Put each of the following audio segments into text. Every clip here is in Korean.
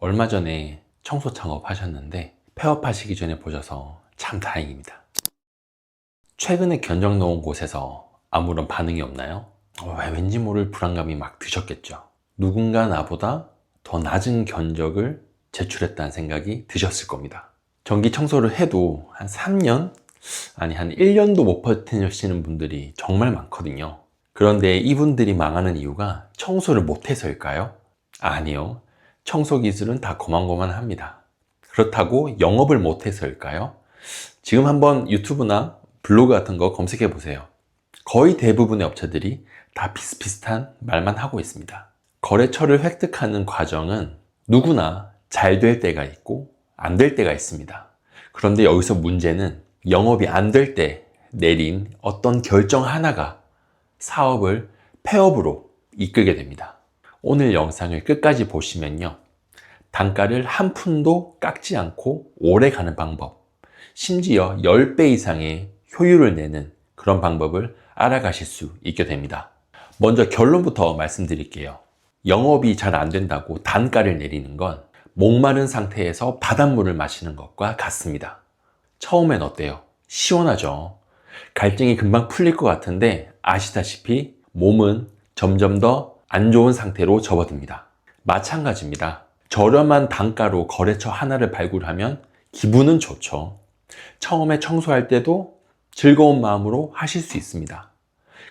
얼마 전에 청소 창업하셨는데 폐업하시기 전에 보셔서 참 다행입니다. 최근에 견적 놓은 곳에서 아무런 반응이 없나요? 왠지 모를 불안감이 막 드셨겠죠. 누군가 나보다 더 낮은 견적을 제출했다는 생각이 드셨을 겁니다. 전기 청소를 해도 한 3년? 아니 한 1년도 못 버티시는 분들이 정말 많거든요. 그런데 이분들이 망하는 이유가 청소를 못해서일까요? 아니요. 청소 기술은 다 고만고만합니다. 그렇다고 영업을 못해서일까요? 지금 한번 유튜브나 블로그 같은 거 검색해 보세요. 거의 대부분의 업체들이 다 비슷비슷한 말만 하고 있습니다. 거래처를 획득하는 과정은 누구나 잘 될 때가 있고 안 될 때가 있습니다. 그런데 여기서 문제는 영업이 안 될 때 내린 어떤 결정 하나가 사업을 폐업으로 이끌게 됩니다. 오늘 영상을 끝까지 보시면요. 단가를 한 푼도 깎지 않고 오래 가는 방법, 심지어 10배 이상의 효율을 내는 그런 방법을 알아가실 수 있게 됩니다. 먼저 결론부터 말씀드릴게요. 영업이 잘 안 된다고 단가를 내리는 건 목마른 상태에서 바닷물을 마시는 것과 같습니다. 처음엔 어때요? 시원하죠? 갈증이 금방 풀릴 것 같은데 아시다시피 몸은 점점 더 안 좋은 상태로 접어듭니다. 마찬가지입니다. 저렴한 단가로 거래처 하나를 발굴하면 기분은 좋죠. 처음에 청소할 때도 즐거운 마음으로 하실 수 있습니다.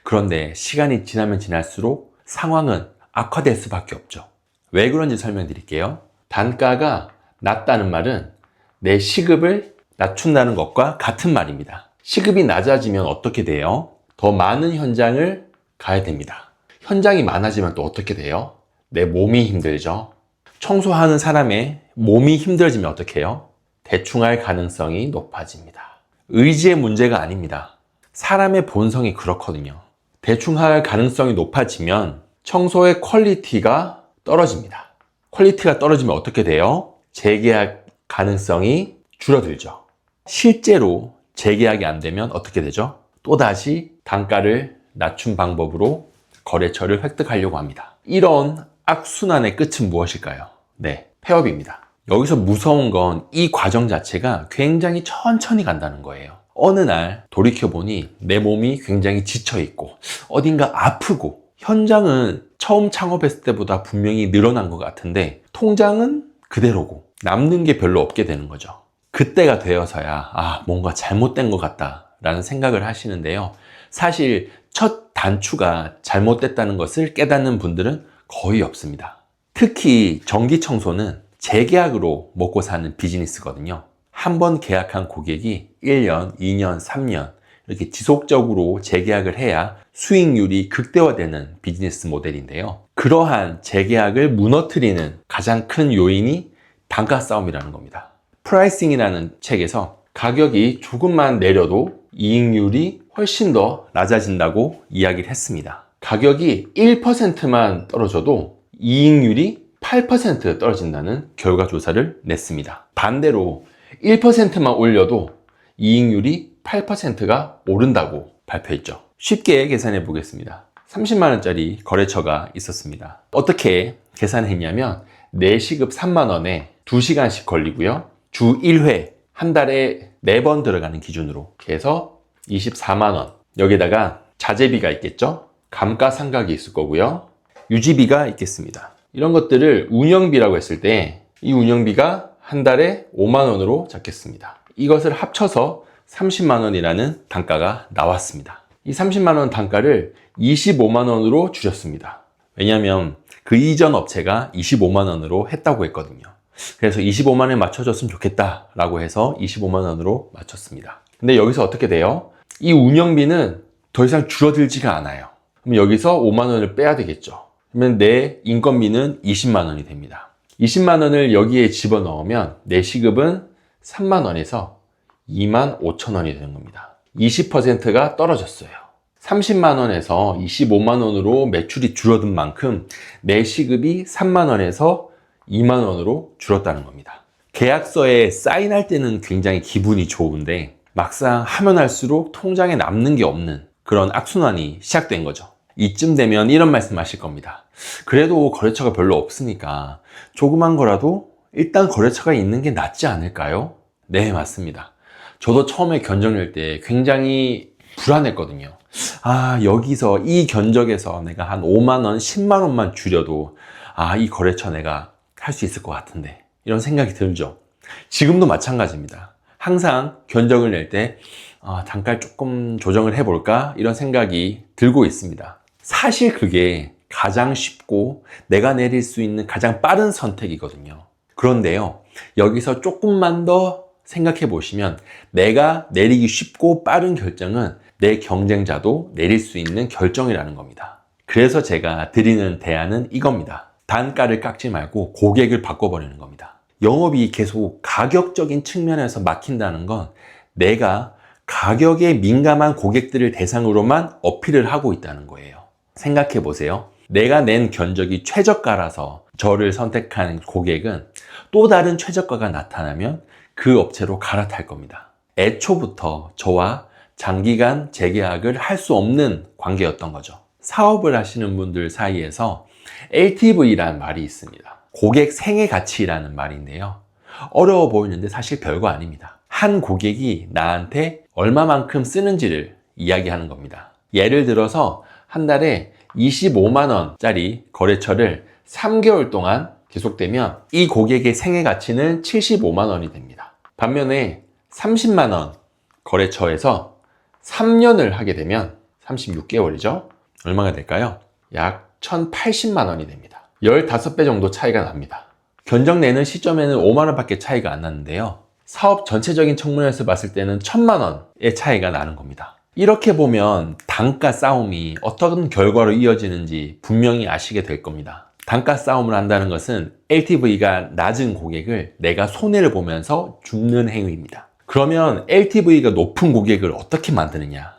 그런데 시간이 지나면 지날수록 상황은 악화될 수밖에 없죠. 왜 그런지 설명드릴게요. 단가가 낮다는 말은 내 시급을 낮춘다는 것과 같은 말입니다. 시급이 낮아지면 어떻게 돼요? 더 많은 현장을 가야 됩니다. 현장이 많아지면 또 어떻게 돼요? 내 몸이 힘들죠. 청소하는 사람의 몸이 힘들어지면 어떻게 해요? 대충 할 가능성이 높아집니다. 의지의 문제가 아닙니다. 사람의 본성이 그렇거든요. 대충 할 가능성이 높아지면 청소의 퀄리티가 떨어집니다. 퀄리티가 떨어지면 어떻게 돼요? 재계약 가능성이 줄어들죠. 실제로 재계약이 안 되면 어떻게 되죠? 또다시 단가를 낮춘 방법으로 거래처를 획득하려고 합니다. 이런 악순환의 끝은 무엇일까요? 네, 폐업입니다. 여기서 무서운 건 이 과정 자체가 굉장히 천천히 간다는 거예요. 어느 날 돌이켜보니 내 몸이 굉장히 지쳐있고 어딘가 아프고 현장은 처음 창업했을 때보다 분명히 늘어난 것 같은데 통장은 그대로고 남는 게 별로 없게 되는 거죠. 그때가 되어서야 뭔가 잘못된 것 같다라는 생각을 하시는데요. 사실 첫 단추가 잘못됐다는 것을 깨닫는 분들은 거의 없습니다. 특히 전기 청소는 재계약으로 먹고 사는 비즈니스거든요. 한 번 계약한 고객이 1년, 2년, 3년 이렇게 지속적으로 재계약을 해야 수익률이 극대화되는 비즈니스 모델인데요. 그러한 재계약을 무너뜨리는 가장 큰 요인이 단가 싸움이라는 겁니다. 프라이싱이라는 책에서 가격이 조금만 내려도 이익률이 훨씬 더 낮아진다고 이야기를 했습니다. 가격이 1%만 떨어져도 이익률이 8% 떨어진다는 결과조사를 냈습니다. 반대로 1%만 올려도 이익률이 8%가 오른다고 발표했죠. 쉽게 계산해 보겠습니다. 30만원짜리 거래처가 있었습니다. 어떻게 계산했냐면 내 시급 3만원에 2시간씩 걸리고요. 주 1회 한 달에 4번 들어가는 기준으로 해서 24만원. 여기다가 자재비가 있겠죠. 감가상각이 있을 거고요. 유지비가 있겠습니다. 이런 것들을 운영비라고 했을 때 이 운영비가 한 달에 5만원으로 잡겠습니다. 이것을 합쳐서 30만원이라는 단가가 나왔습니다. 이 30만원 단가를 25만원으로 줄였습니다. 왜냐하면 그 이전 업체가 25만원으로 했다고 했거든요. 그래서 25만원에 맞춰줬으면 좋겠다라고 해서 25만원으로 맞췄습니다. 근데 여기서 어떻게 돼요? 이 운영비는 더 이상 줄어들지가 않아요. 그럼 여기서 5만원을 빼야 되겠죠. 그러면 내 인건비는 20만원이 됩니다. 20만원을 여기에 집어넣으면 내 시급은 3만원에서 2만 5천원이 되는 겁니다. 20%가 떨어졌어요. 30만원에서 25만원으로 매출이 줄어든 만큼 내 시급이 3만원에서 2만원으로 줄었다는 겁니다. 계약서에 사인할 때는 굉장히 기분이 좋은데 막상 하면 할수록 통장에 남는 게 없는 그런 악순환이 시작된 거죠. 이쯤 되면 이런 말씀 하실 겁니다. 그래도 거래처가 별로 없으니까 조그만 거라도 일단 거래처가 있는 게 낫지 않을까요? 네, 맞습니다. 저도 처음에 견적 낼 때 굉장히 불안했거든요. 여기서 이 견적에서 내가 한 5만 원, 10만 원만 줄여도 이 거래처 내가 할 수 있을 것 같은데, 이런 생각이 들죠. 지금도 마찬가지입니다. 항상 견적을 낼 때 단가를 조금 조정을 해볼까, 이런 생각이 들고 있습니다. 사실 그게 가장 쉽고 내가 내릴 수 있는 가장 빠른 선택이거든요. 그런데요, 여기서 조금만 더 생각해 보시면, 내가 내리기 쉽고 빠른 결정은 내 경쟁자도 내릴 수 있는 결정이라는 겁니다. 그래서 제가 드리는 대안은 이겁니다. 단가를 깎지 말고 고객을 바꿔버리는 겁니다. 영업이 계속 가격적인 측면에서 막힌다는 건 내가 가격에 민감한 고객들을 대상으로만 어필을 하고 있다는 거예요. 생각해 보세요. 내가 낸 견적이 최저가라서 저를 선택한 고객은 또 다른 최저가가 나타나면 그 업체로 갈아탈 겁니다. 애초부터 저와 장기간 재계약을 할 수 없는 관계였던 거죠. 사업을 하시는 분들 사이에서 LTV라는 말이 있습니다. 고객 생애 가치라는 말인데요. 어려워 보이는데 사실 별거 아닙니다. 한 고객이 나한테 얼마만큼 쓰는지를 이야기하는 겁니다. 예를 들어서 한 달에 25만 원짜리 거래처를 3개월 동안 계속되면 이 고객의 생애 가치는 75만 원이 됩니다. 반면에 30만 원 거래처에서 3년을 하게 되면 36개월이죠. 얼마가 될까요? 약 1,080만 원이 됩니다. 15배 정도 차이가 납니다. 견적 내는 시점에는 5만 원밖에 차이가 안 나는데요. 사업 전체적인 측면에서 봤을 때는 1,000만 원의 차이가 나는 겁니다. 이렇게 보면 단가 싸움이 어떤 결과로 이어지는지 분명히 아시게 될 겁니다. 단가 싸움을 한다는 것은 LTV가 낮은 고객을 내가 손해를 보면서 줍는 행위입니다. 그러면 LTV가 높은 고객을 어떻게 만드느냐?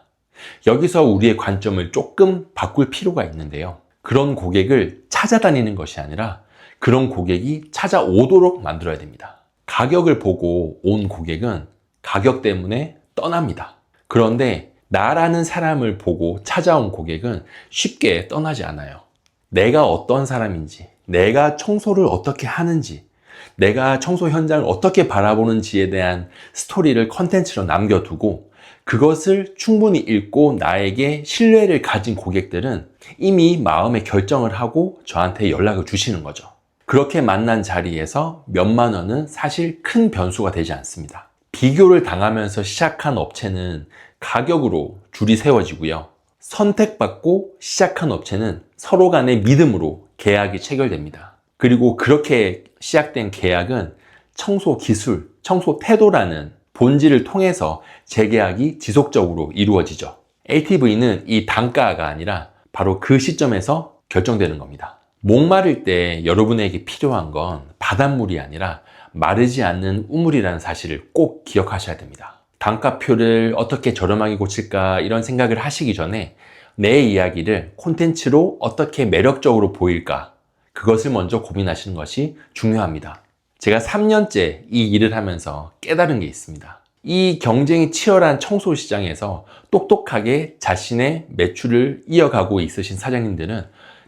여기서 우리의 관점을 조금 바꿀 필요가 있는데요. 그런 고객을 찾아다니는 것이 아니라 그런 고객이 찾아오도록 만들어야 됩니다. 가격을 보고 온 고객은 가격 때문에 떠납니다. 그런데 나라는 사람을 보고 찾아온 고객은 쉽게 떠나지 않아요. 내가 어떤 사람인지, 내가 청소를 어떻게 하는지, 내가 청소 현장을 어떻게 바라보는지에 대한 스토리를 컨텐츠로 남겨두고 그것을 충분히 읽고 나에게 신뢰를 가진 고객들은 이미 마음의 결정을 하고 저한테 연락을 주시는 거죠. 그렇게 만난 자리에서 몇만 원은 사실 큰 변수가 되지 않습니다. 비교를 당하면서 시작한 업체는 가격으로 줄이 세워지고요. 선택받고 시작한 업체는 서로 간의 믿음으로 계약이 체결됩니다. 그리고 그렇게 시작된 계약은 청소 기술, 청소 태도라는 본질을 통해서 재계약이 지속적으로 이루어지죠. LTV는 이 단가가 아니라 바로 그 시점에서 결정되는 겁니다. 목마를 때 여러분에게 필요한 건 바닷물이 아니라 마르지 않는 우물이라는 사실을 꼭 기억하셔야 됩니다. 단가표를 어떻게 저렴하게 고칠까 이런 생각을 하시기 전에 내 이야기를 콘텐츠로 어떻게 매력적으로 보일까, 그것을 먼저 고민하시는 것이 중요합니다. 제가 3년째 이 일을 하면서 깨달은 게 있습니다. 이 경쟁이 치열한 청소 시장에서 똑똑하게 자신의 매출을 이어가고 있으신 사장님들은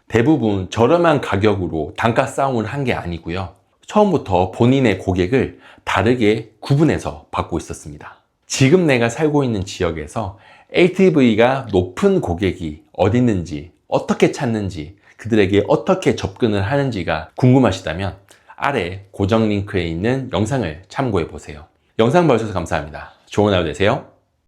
대부분 저렴한 가격으로 단가 싸움을 한 게 아니고요. 처음부터 본인의 고객을 다르게 구분해서 받고 있었습니다. 지금 내가 살고 있는 지역에서 LTV가 높은 고객이 어디 있는지, 어떻게 찾는지, 그들에게 어떻게 접근을 하는지가 궁금하시다면 아래 고정 링크에 있는 영상을 참고해 보세요. 영상 봐주셔서 감사합니다. 좋은 하루 되세요.